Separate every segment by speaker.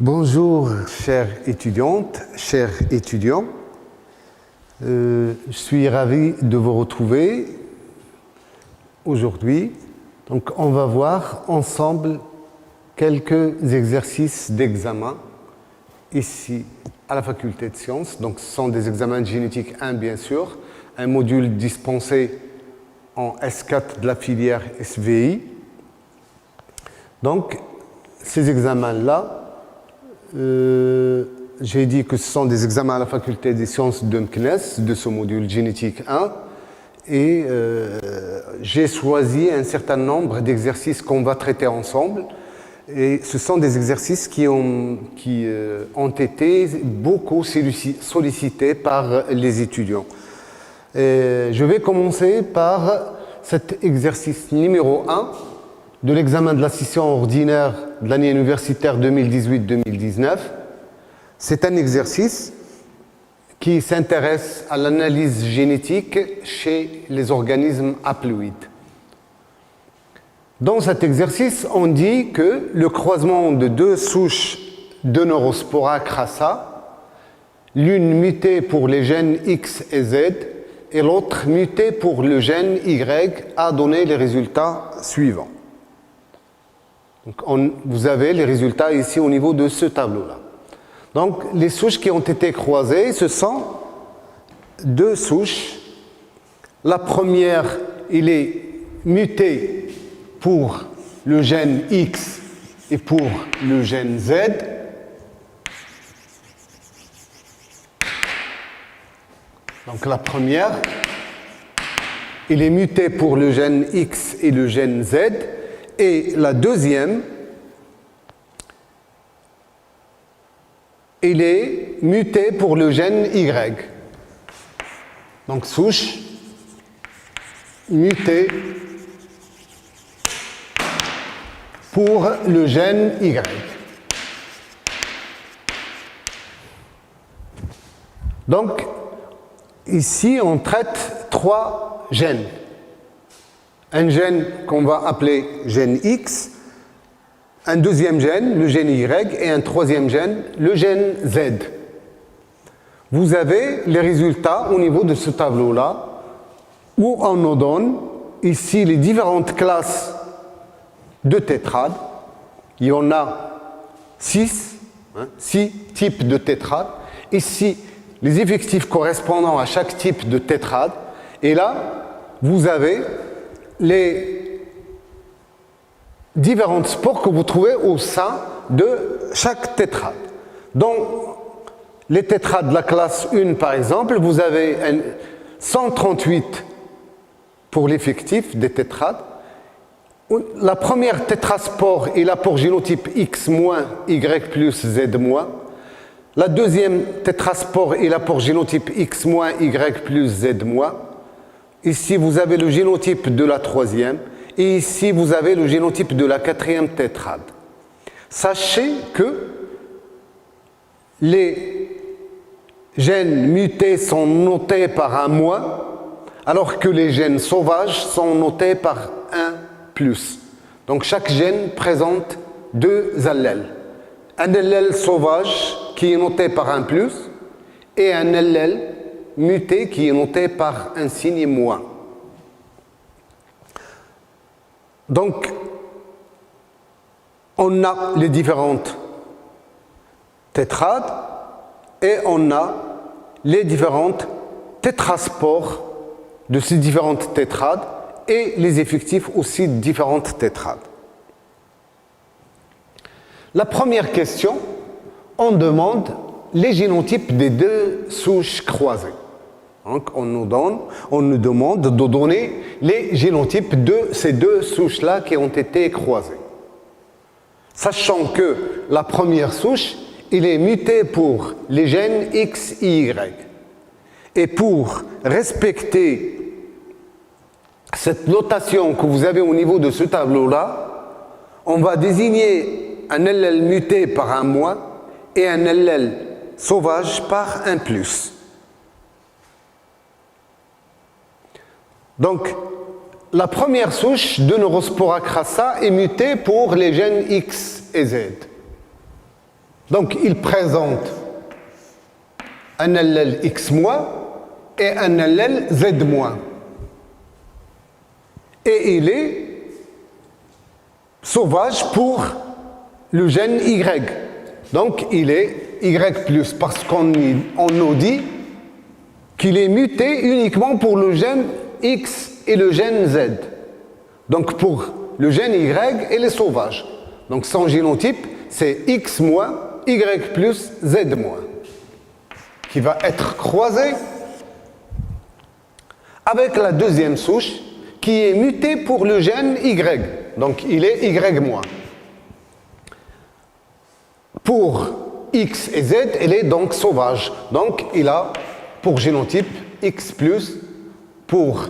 Speaker 1: Bonjour, chères étudiantes, chers étudiants. Je suis ravi de vous retrouver aujourd'hui. Donc, on va voir ensemble quelques exercices d'examen ici à la faculté de sciences. Donc, ce sont des examens de génétique 1, bien sûr, un module dispensé en S4 de la filière SVI. Donc, ces examens-là, j'ai dit que ce sont des examens à la faculté des sciences de MCNES, de ce module génétique 1, et j'ai choisi un certain nombre d'exercices qu'on va traiter ensemble, et ce sont des exercices qui ont été beaucoup sollicités par les étudiants. Je vais commencer par cet exercice numéro 1 de l'examen de la session ordinaire de l'année universitaire 2018-2019. C'est un exercice qui s'intéresse à l'analyse génétique chez les organismes haploïdes. Dans cet exercice, on dit que le croisement de deux souches de Neurospora crassa, l'une mutée pour les gènes X et Z et l'autre mutée pour le gène Y, a donné les résultats suivants. Donc vous avez les résultats ici au niveau de ce tableau-là. Donc, les souches qui ont été croisées, ce sont deux souches. La première, elle est mutée pour le gène X et pour le gène Z. Donc, la première, elle est mutée pour le gène X et le gène Z. Et la deuxième, il est muté pour le gène Y. Donc, souche mutée pour le gène Y. Donc, ici, on traite trois gènes. Un gène qu'on va appeler gène X, un deuxième gène, le gène Y, et un troisième gène, le gène Z. Vous avez les résultats au niveau de ce tableau-là, où on nous donne ici les différentes classes de tétrades. Il y en a 6 types de tétrades. Ici, les effectifs correspondant à chaque type de tétrade. Et là, vous avez les différents spores que vous trouvez au sein de chaque tétrade. Dans les tétrades de la classe 1, par exemple, vous avez 138 pour l'effectif des tétrades. La première tétraspore est là pour génotype X-, Y plus Z-. La deuxième tétraspore est là pour génotype X-, Y plus Z-. Ici, vous avez le génotype de la troisième. Et ici, vous avez le génotype de la quatrième tétrade. Sachez que les gènes mutés sont notés par un moins, alors que les gènes sauvages sont notés par un plus. Donc, chaque gène présente deux allèles. Un allèle sauvage qui est noté par un plus et un allèle muté qui est noté par un signe moins. Donc, on a les différentes tétrades et on a les différentes tétraspores de ces différentes tétrades et les effectifs aussi de différentes tétrades. La première question, on demande les génotypes des deux souches croisées. Donc, on nous demande de donner les génotypes de ces deux souches-là qui ont été croisées. Sachant que la première souche, elle est mutée pour les gènes X et Y. Et pour respecter cette notation que vous avez au niveau de ce tableau-là, on va désigner un allèle muté par un moins et un allèle sauvage par un plus. Donc, la première souche de Neurospora crassa est mutée pour les gènes X et Z. Donc, il présente un allèle X- et un allèle Z-. Et il est sauvage pour le gène Y. Donc, il est Y+, parce qu'on nous dit qu'il est muté uniquement pour le gène X et le gène Z. Donc, pour le gène Y, il est sauvage. Donc, son génotype, c'est X-, Y+, Z-, qui va être croisé avec la deuxième souche, qui est mutée pour le gène Y. Donc, il est Y-. Pour X et Z, il est donc sauvage. Donc, il a pour génotype X+, pour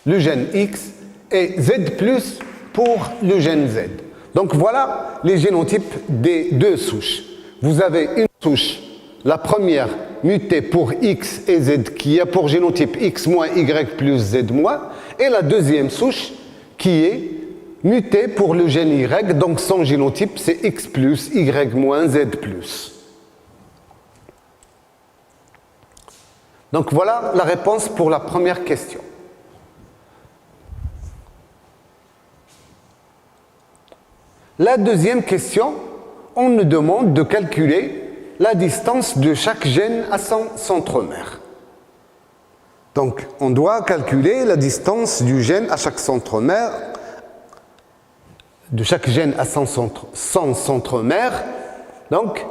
Speaker 1: le gène X, et Z+ pour le gène Z. Donc, voilà les génotypes des deux souches. Vous avez une souche, la première mutée pour X et Z, qui a pour génotype X-, Y+, Z-, et la deuxième souche qui est mutée pour le gène Y, donc son génotype c'est X+, Y-, Z+. Donc voilà la réponse pour la première question. La deuxième question, on nous demande de calculer la distance de chaque gène à son centromère. Donc, on doit calculer la distance du gène à chaque centromère, de chaque gène à son centromère. Donc,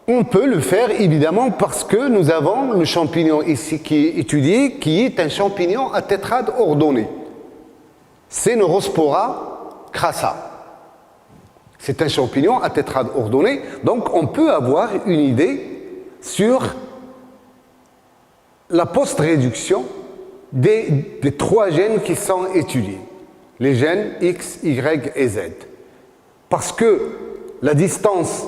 Speaker 1: on peut le faire évidemment parce que nous avons le champignon ici qui est étudié, qui est un champignon à tétrade ordonné. C'est Neurospora crassa. C'est un champignon à tétrade ordonné, donc on peut avoir une idée sur la post-réduction des trois gènes qui sont étudiés, les gènes X, Y et Z. Parce que la distance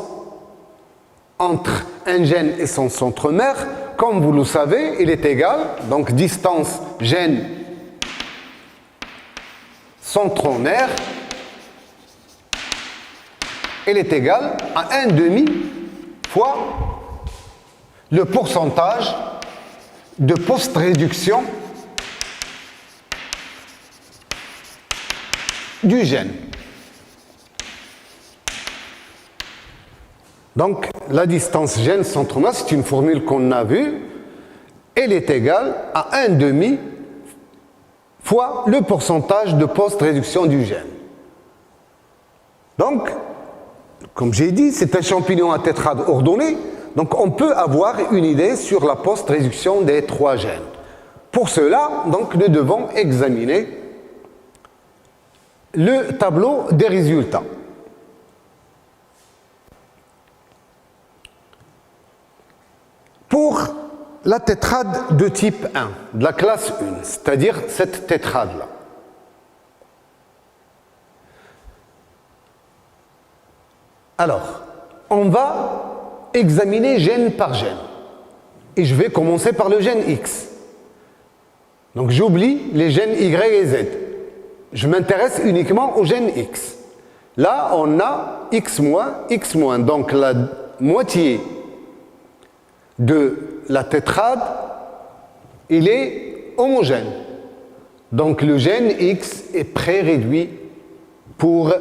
Speaker 1: entre un gène et son centromère, comme vous le savez, il est égal, donc distance gène centromère, elle est égale à 1/2 fois le pourcentage de post-réduction du gène. Donc, la distance gène-centromère, c'est une formule qu'on a vue, elle est égale à 1/2 fois le pourcentage de post-réduction du gène. Donc, comme j'ai dit, c'est un champignon à tétrade ordonné, donc on peut avoir une idée sur la post-réduction des trois gènes. Pour cela, donc, nous devons examiner le tableau des résultats. Pour la tétrade de type 1, de la classe 1, c'est-à-dire cette tétrade-là, alors, on va examiner gène par gène. Et je vais commencer par le gène X. Donc, j'oublie les gènes Y et Z. Je m'intéresse uniquement au gène X. Là, on a X-, X-. Donc, la moitié de la tétrade, il est homogène. Donc, le gène X est pré-réduit pour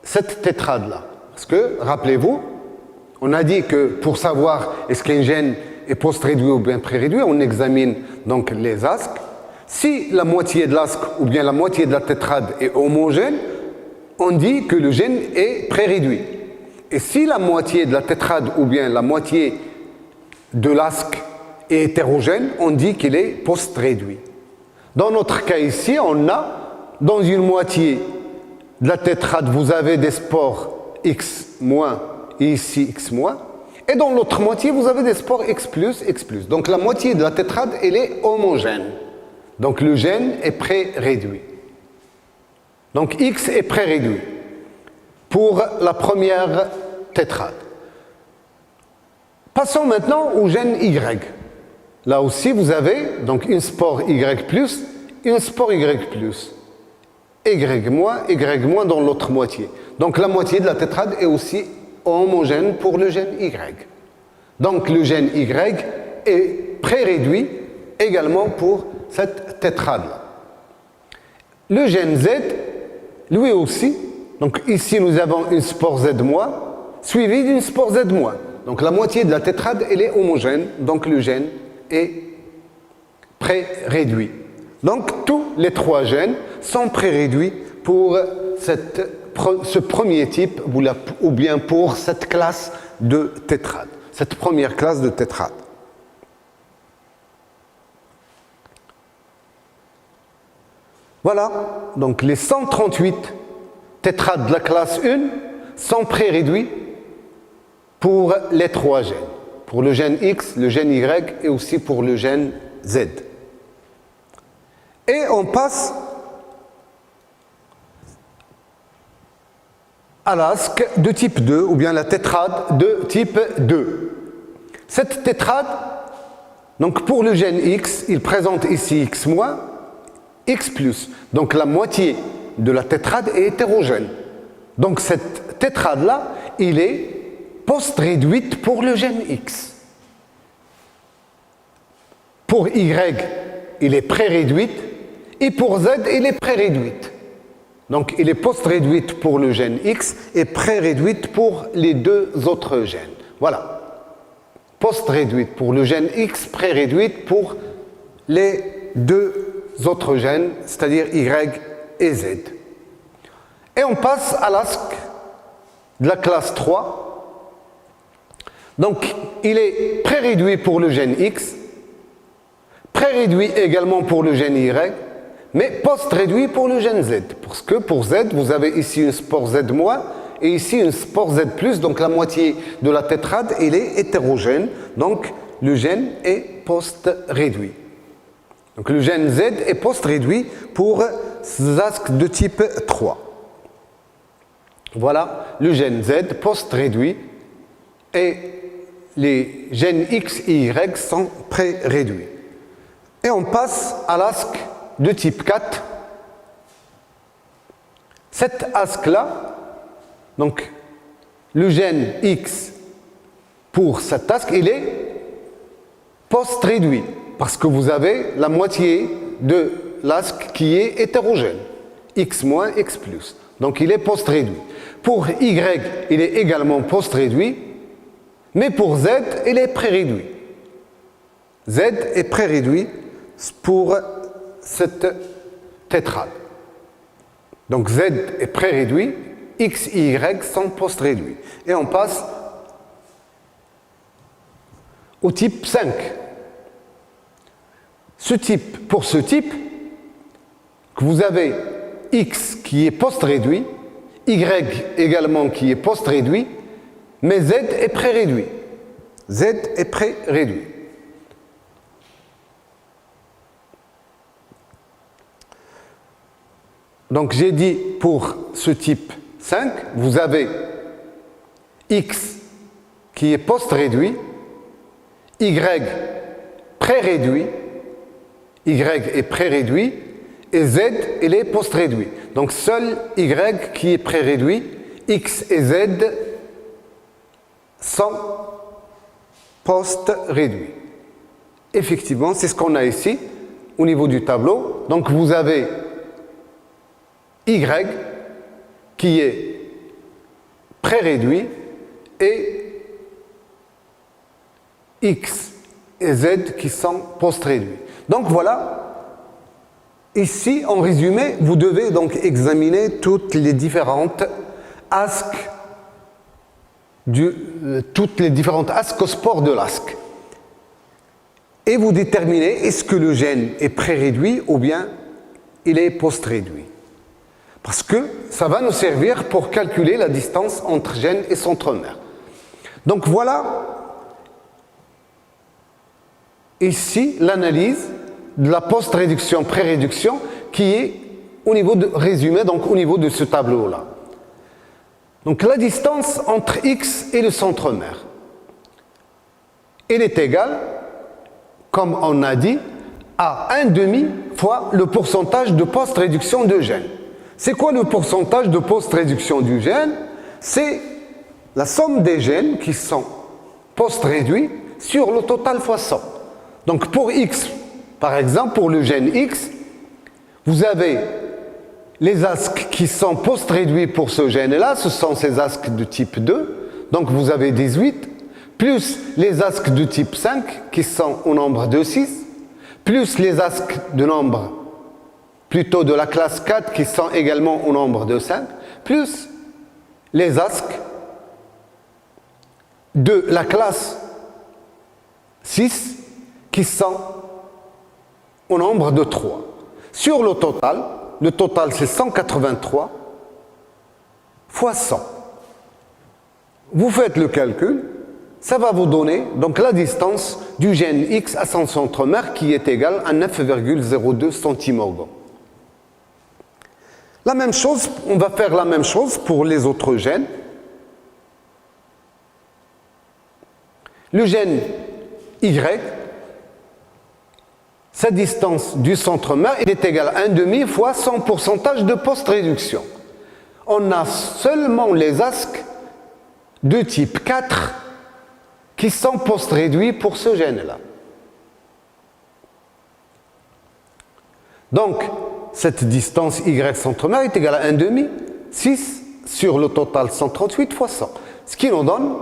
Speaker 1: cette tétrade-là. Parce que, rappelez-vous, on a dit que pour savoir est-ce qu'un gène est post-réduit ou bien pré-réduit, on examine donc les asques. Si la moitié de l'asque ou bien la moitié de la tétrade est homogène, on dit que le gène est pré-réduit. Et si la moitié de la tétrade ou bien la moitié de l'asque est hétérogène, on dit qu'il est post-réduit. Dans notre cas ici, on a dans une moitié de la tétrade, vous avez des spores X- et ici X-. Et dans l'autre moitié, vous avez des spores X+, X+. Donc la moitié de la tétrade, elle est homogène. Donc le gène est pré-réduit. Donc X est pré-réduit pour la première tétrade. Passons maintenant au gène Y. Là aussi, vous avez donc une spore Y+, une spore Y+. Y-, Y- dans l'autre moitié. Donc la moitié de la tétrade est aussi homogène pour le gène Y. Donc le gène Y est pré-réduit également pour cette tétrade-là. Le gène Z, lui aussi, donc ici nous avons une spore Z- suivie d'une spore Z-. Donc la moitié de la tétrade, elle est homogène, donc le gène est pré-réduit. Donc tous les trois gènes sont pré-réduits pour ce premier type ou bien pour cette classe de tétrade, cette première classe de tétrade. Voilà, donc les 138 tétrades de la classe 1 sont pré-réduits pour les trois gènes, pour le gène X, le gène Y et aussi pour le gène Z. Et on passe à l'ASC de type 2 ou bien la tétrade de type 2. Cette tétrade, donc pour le gène X, il présente ici X-, X+. Donc la moitié de la tétrade est hétérogène. Donc cette tétrade-là, il est post-réduite pour le gène X. Pour Y, il est pré-réduite et pour Z, il est pré-réduite. Donc il est post-réduite pour le gène X et pré-réduite pour les deux autres gènes. Voilà. Post-réduite pour le gène X, pré-réduite pour les deux autres gènes, c'est-à-dire Y et Z. Et on passe à l'ASC de la classe 3. Donc, il est pré-réduit pour le gène X, pré-réduit également pour le gène Y, mais post-réduit pour le gène Z. Parce que pour Z, vous avez ici une spore Z- et ici une spore Z+, donc la moitié de la tétrade, elle est hétérogène, donc le gène est post-réduit. Donc le gène Z est post-réduit pour l'ASC de type 3. Voilà le gène Z post-réduit et les gènes X et Y sont pré-réduits. Et on passe à l'ASC de type 4. Cet ASC-là, donc le gène X pour cet ASC, il est post-réduit parce que vous avez la moitié de l'ASC qui est hétérogène, X-, X+. Donc il est post-réduit. Pour Y, il est également post-réduit, mais pour Z, il est pré-réduit. Z est pré-réduit pour cette tétrade. Donc Z est pré-réduit, X et Y sont post-réduits. Et on passe au type 5. Pour ce type, que vous avez X qui est post-réduit, Y également qui est post-réduit, mais Z est pré-réduit. Z est pré-réduit. Donc j'ai dit pour ce type 5, vous avez X qui est post-réduit, Y pré-réduit, Y est pré-réduit, et Z, il est post-réduit. Donc seul Y qui est pré-réduit, X et Z sont post-réduits. Effectivement, c'est ce qu'on a ici, au niveau du tableau. Donc vous avez Y qui est pré-réduit et X et Z qui sont post-réduits. Donc voilà, ici en résumé, vous devez donc examiner toutes les différentes ASC, ascospores de l'ASC. Et vous déterminez est-ce que le gène est pré-réduit ou bien il est post-réduit. Parce que ça va nous servir pour calculer la distance entre gène et centromère. Donc voilà ici l'analyse de la post-réduction, pré-réduction qui est au niveau de résumé, donc au niveau de ce tableau-là. Donc la distance entre X et le centromère, elle est égale, comme on a dit, à 1/2 fois le pourcentage de post-réduction de gène. C'est quoi le pourcentage de post-réduction du gène? C'est la somme des gènes qui sont post-réduits sur le total fois 100. Donc pour X, par exemple, pour le gène X, vous avez les ASC qui sont post-réduits pour ce gène-là, ce sont ces ASC de type 2, donc vous avez 18, plus les ASC de type 5 qui sont au nombre de 6, plus les ASC de nombre plutôt de la classe 4 qui sont également au nombre de 5, plus les ASC de la classe 6 qui sont au nombre de 3. Sur le total c'est 183 fois 100. Vous faites le calcul, ça va vous donner donc la distance du gène X à son centromère qui est égale à 9,02 centimorgans. La même chose, on va faire la même chose pour les autres gènes. Le gène Y, sa distance du centromère est égale à 1,5 fois son pourcentage de post-réduction. On a seulement les ASC de type 4 qui sont post-réduits pour ce gène-là. Donc, cette distance Y centromère est égale à 1,5, 6 sur le total 138 fois 100, ce qui nous donne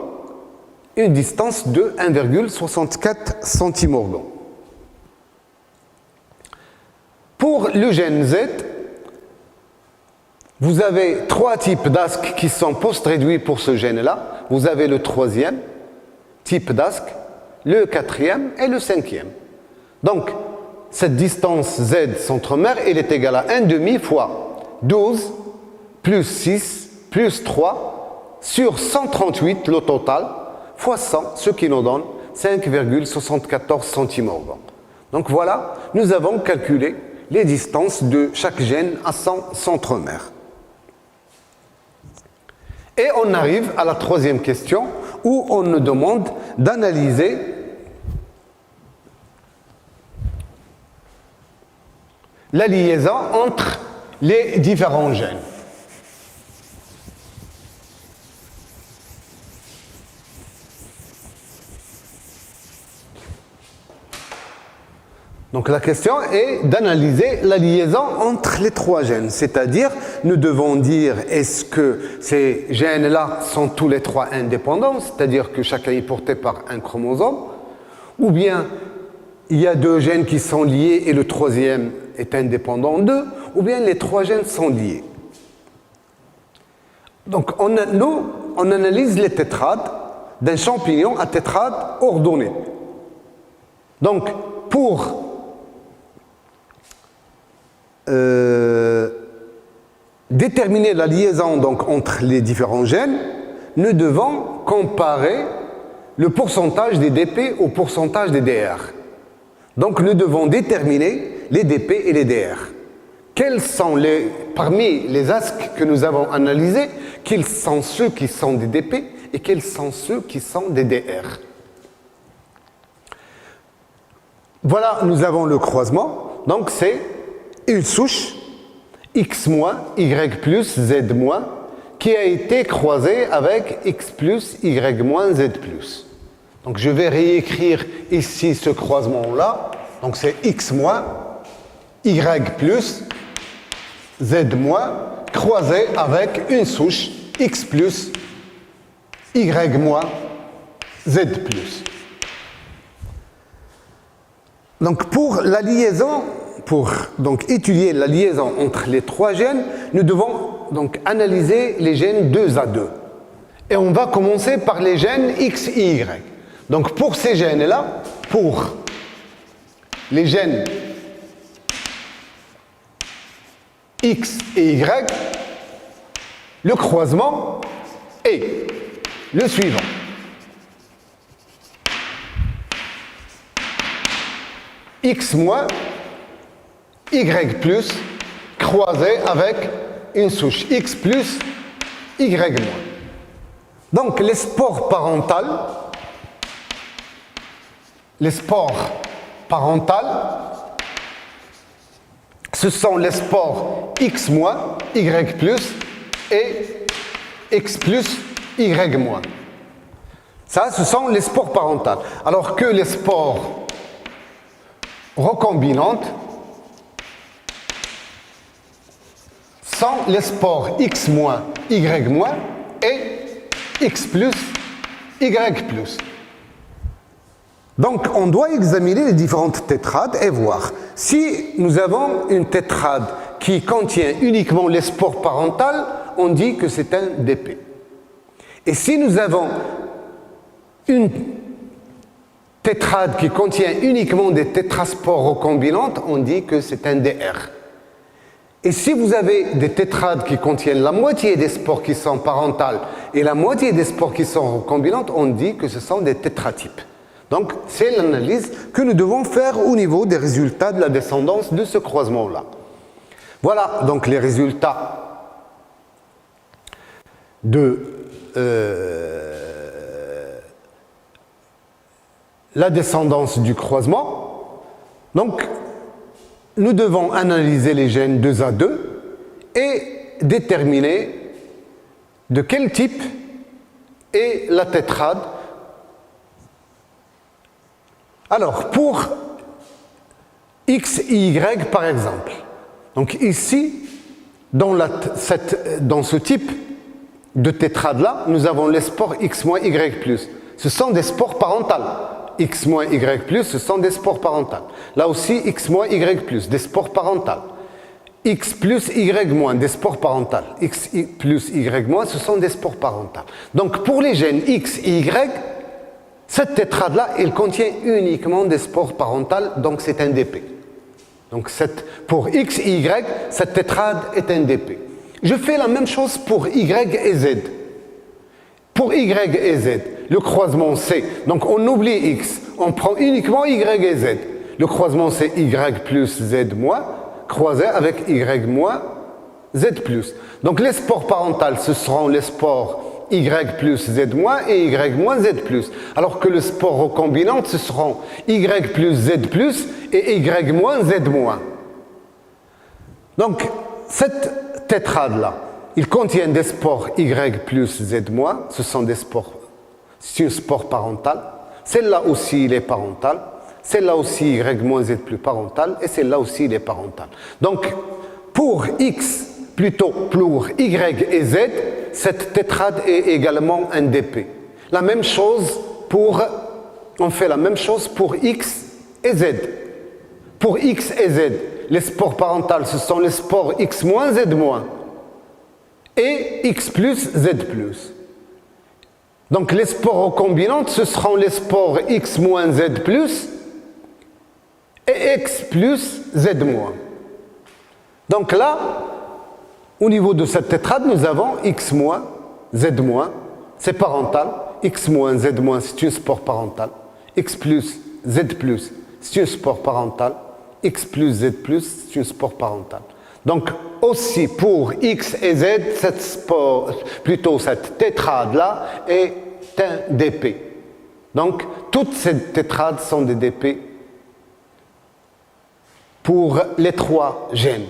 Speaker 1: une distance de 1,64 centimorgans. Pour le gène Z, vous avez trois types d'ASC qui sont post-réduits pour ce gène-là. Vous avez le troisième type d'ASC, le quatrième et le cinquième. Donc, cette distance Z centromère, elle est égale à 1,5 fois 12 plus 6 plus 3 sur 138, le total, fois 100, ce qui nous donne 5,74 centimorgans. Donc voilà, nous avons calculé les distances de chaque gène à son centromère. Et on arrive à la troisième question où on nous demande d'analyser la liaison entre les différents gènes. Donc la question est d'analyser la liaison entre les trois gènes, c'est-à-dire nous devons dire est-ce que ces gènes-là sont tous les trois indépendants, c'est-à-dire que chacun est porté par un chromosome, ou bien il y a deux gènes qui sont liés et le troisième est indépendant d'eux, ou bien les trois gènes sont liés. Donc nous, on analyse les tétrades d'un champignon à tétrade ordonné. Donc pour déterminer la liaison donc, entre les différents gènes, nous devons comparer le pourcentage des DP au pourcentage des DR. Donc nous devons déterminer les DP et les DR. Quels sont parmi les ASC que nous avons analysés, quels sont ceux qui sont des DP et quels sont ceux qui sont des DR? Voilà, nous avons le croisement. Donc c'est une souche X-, Y+, Z-, qui a été croisée avec X+, Y-, Z+. Donc je vais réécrire ici ce croisement-là. Donc c'est X-, Y+, Z-, croisé avec une souche X+, Y-, Z+. Donc pour la liaison, pour donc étudier la liaison entre les trois gènes, nous devons donc analyser les gènes 2 à 2. Et on va commencer par les gènes X et Y. Donc pour ces gènes-là, pour les gènes X et Y, le croisement est le suivant. X-, Y+, croisé avec une souche X+, Y-. Donc les spores parentales, ce sont les spores X-, Y+, et X+, Y-. Ça, ce sont les spores parentales. Alors que les spores recombinantes sont les spores X-, Y- et X+, Y+. Donc, on doit examiner les différentes tétrades et voir. Si nous avons une tétrade qui contient uniquement les spores parentales, on dit que c'est un DP. Et si nous avons une tétrade qui contient uniquement des tétraspores recombinantes, on dit que c'est un DR. Et si vous avez des tétrades qui contiennent la moitié des spores qui sont parentales et la moitié des spores qui sont recombinantes, on dit que ce sont des tétratypes. Donc, c'est l'analyse que nous devons faire au niveau des résultats de la descendance de ce croisement-là. Voilà donc les résultats de la descendance du croisement. Donc, nous devons analyser les gènes 2A2 et déterminer de quel type est la tétrade. Alors, pour X et Y, par exemple, donc ici, dans ce type de tétrade-là, nous avons les spores X-, Y+. Ce sont des spores parentales. X-, Y+, ce sont des spores parentales. Là aussi, X-, Y+, des spores parentales. X plus Y-, des spores parentales. X plus Y-, ce sont des spores parentales. Donc, pour les gènes X et Y, cette tétrade-là, elle contient uniquement des spores parentales, donc c'est un DP. Donc, pour X et Y, cette tétrade est un DP. Je fais la même chose pour Y et Z. Pour Y et Z, le croisement c'est, donc on oublie X, on prend uniquement Y et Z. Le croisement c'est Y plus Z-, croisé avec Y-, Z+. Donc les spores parentales, ce seront les spores Y plus Z- et Y- Z+. Alors que les spores recombinantes, ce seront Y plus Z+ et Y- Z-. Donc, cette tétrade-là, il contient des spores Y plus Z-, ce sont des spores, c'est une spore parentale. Celle-là aussi, il est parentale. Celle-là aussi, Y- Z+ parentale. Et celle-là aussi, il est parentale. Donc, pour X, plutôt pour Y et Z, cette tétrade est également un DP. La même chose on fait la même chose pour X et Z. Pour X et Z, les spores parentales, ce sont les spores X-, Z- et X+, Z+. Donc les spores recombinantes, ce seront les spores X-, Z+, et X plus Z-. Donc là, au niveau de cette tétrade, nous avons X-, Z-, c'est parental. X-, Z-, c'est une spore parentale. X plus Z+, c'est une spore parentale. X plus Z+, c'est une spore parentale. Donc aussi pour X et Z, cette tétrade-là est un DP. Donc toutes ces tétrades sont des DP pour les trois gènes,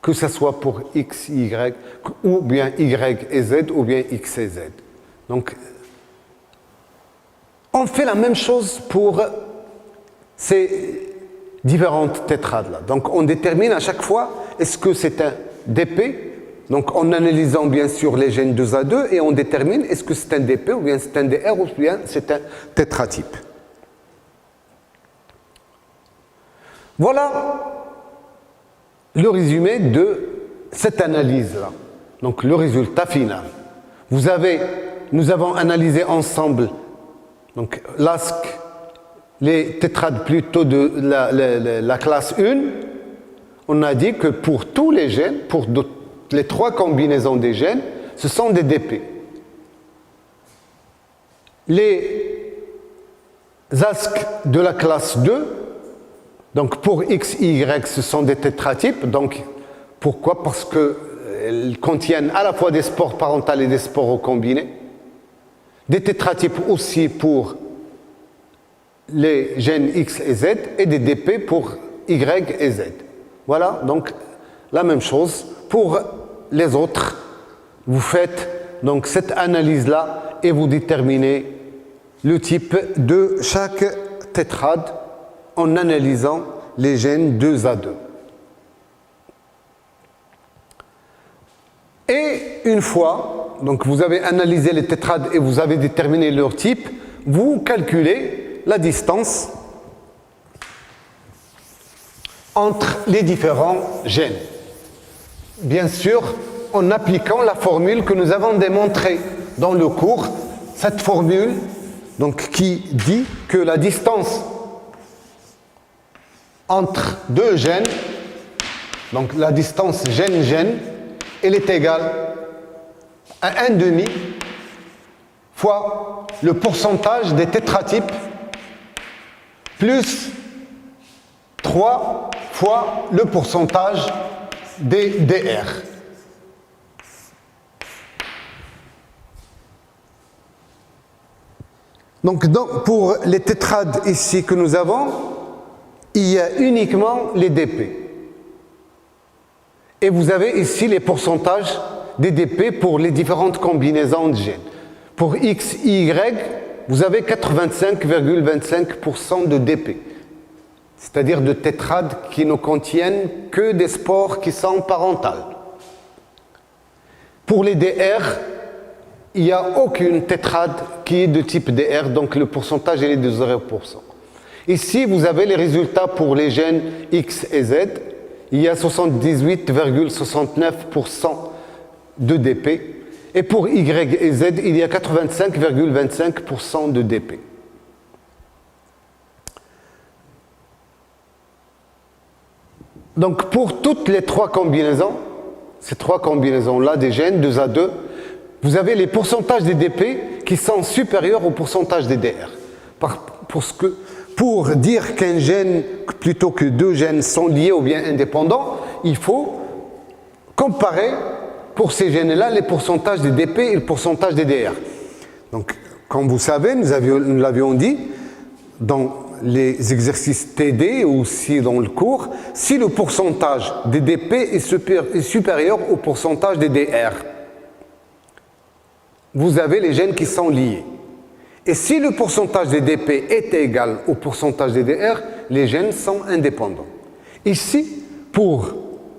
Speaker 1: que ce soit pour X, Y, ou bien Y et Z, ou bien X et Z. Donc, on fait la même chose pour ces différentes tétrades-là. Donc, on détermine à chaque fois, est-ce que c'est un DP, donc en analysant bien sûr les gènes 2A2, et on détermine est-ce que c'est un DP, ou bien c'est un DR, ou bien c'est un tétratype. Voilà le résumé de cette analyse-là. Donc le résultat final. Nous avons analysé ensemble donc l'ASC, les tétrades plutôt de la classe 1. On a dit que pour tous les gènes, pour les trois combinaisons des gènes, ce sont des DP. Les ASC de la classe 2, donc pour X, Y, ce sont des tétratypes. Donc, pourquoi? Parce qu'elles contiennent à la fois des spores parentales et des spores recombinés. Des tétratypes aussi pour les gènes X et Z et des DP pour Y et Z. Voilà, donc la même chose. Pour les autres, vous faites donc cette analyse-là et vous déterminez le type de chaque tétrade en analysant les gènes 2 à 2. Et une fois, donc vous avez analysé les tétrades et vous avez déterminé leur type, vous calculez la distance entre les différents gènes. Bien sûr, en appliquant la formule que nous avons démontrée dans le cours, cette formule donc, qui dit que la distance entre deux gènes, donc la distance gène-gène, elle est égale à 1/2 fois le pourcentage des tétratypes plus 3 fois le pourcentage des DR. Donc, pour les tétrades ici que nous avons, il y a uniquement les DP. Et vous avez ici les pourcentages des DP pour les différentes combinaisons de gènes. Pour X, Y, vous avez 85,25% de DP. C'est-à-dire de tétrades qui ne contiennent que des spores qui sont parentales. Pour les DR, il n'y a aucune tétrade qui est de type DR, donc le pourcentage est de 0%. Ici, vous avez les résultats pour les gènes X et Z. Il y a 78,69% de DP. Et pour Y et Z, il y a 85,25% de DP. Donc, pour toutes les trois combinaisons, ces trois combinaisons-là des gènes 2 à 2, vous avez les pourcentages des DP qui sont supérieurs au pourcentage des DR. Pour dire qu'un gène, plutôt que deux gènes, sont liés ou bien indépendants, il faut comparer pour ces gènes-là les pourcentages des DP et le pourcentage des DR. Donc, comme vous savez, nous l'avions dit dans les exercices TD ou aussi dans le cours, si le pourcentage des DP est supérieur au pourcentage des DR, vous avez les gènes qui sont liés. Et si le pourcentage des DP est égal au pourcentage des DR, les gènes sont indépendants. Ici, pour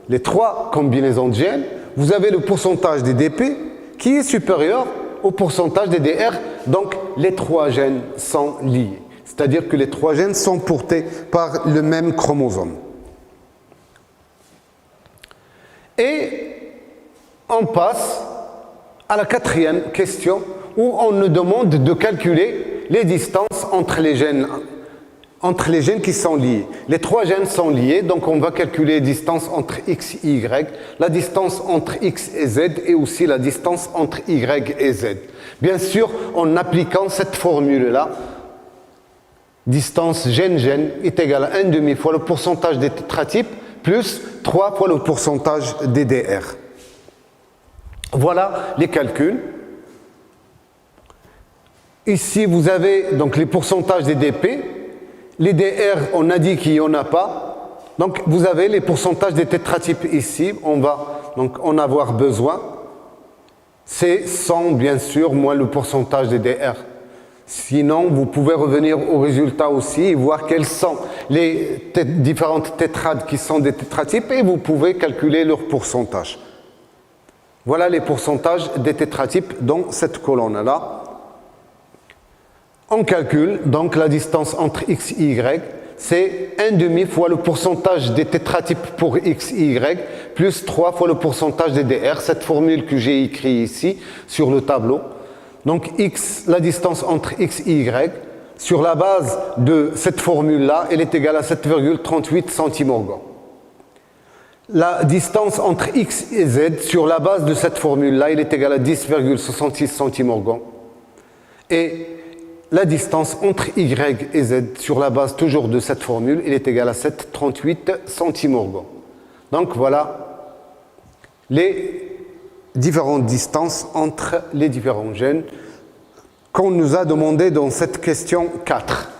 Speaker 1: les trois combinaisons de gènes, vous avez le pourcentage des DP qui est supérieur au pourcentage des DR, donc les trois gènes sont liés. C'est-à-dire que les trois gènes sont portés par le même chromosome. Et on passe à la quatrième question où on nous demande de calculer les distances entre les gènes qui sont liés. Les trois gènes sont liés, donc on va calculer la distance entre X et Y, la distance entre X et Z et aussi la distance entre Y et Z. Bien sûr, en appliquant cette formule-là, distance gène-gène est égale à 1/2 fois le pourcentage des tétratypes plus 3 fois le pourcentage des DR. Voilà les calculs. Ici, vous avez donc les pourcentages des DP. Les DR, on a dit qu'il n'y en a pas. Donc, vous avez les pourcentages des tétratypes ici. On va donc en avoir besoin. C'est 100, bien sûr, moins le pourcentage des DR. Sinon, vous pouvez revenir au résultat aussi et voir quelles sont les différentes tétrades qui sont des tétratypes et vous pouvez calculer leur pourcentage. Voilà les pourcentages des tétratypes dans cette colonne-là. On calcule donc la distance entre X et Y, c'est 1/2 fois le pourcentage des tétratypes pour X et Y, plus 3 fois le pourcentage des DR, cette formule que j'ai écrite ici sur le tableau. Donc la distance entre X et Y, sur la base de cette formule-là, elle est égale à 7,38 centimorgans. La distance entre X et Z, sur la base de cette formule-là, elle est égale à 10,66 centimorgans. Et la distance entre Y et Z, sur la base toujours de cette formule, elle est égale à 7,38 centimorgans. Donc voilà les différentes distances entre les différents gènes qu'on nous a demandé dans cette question 4.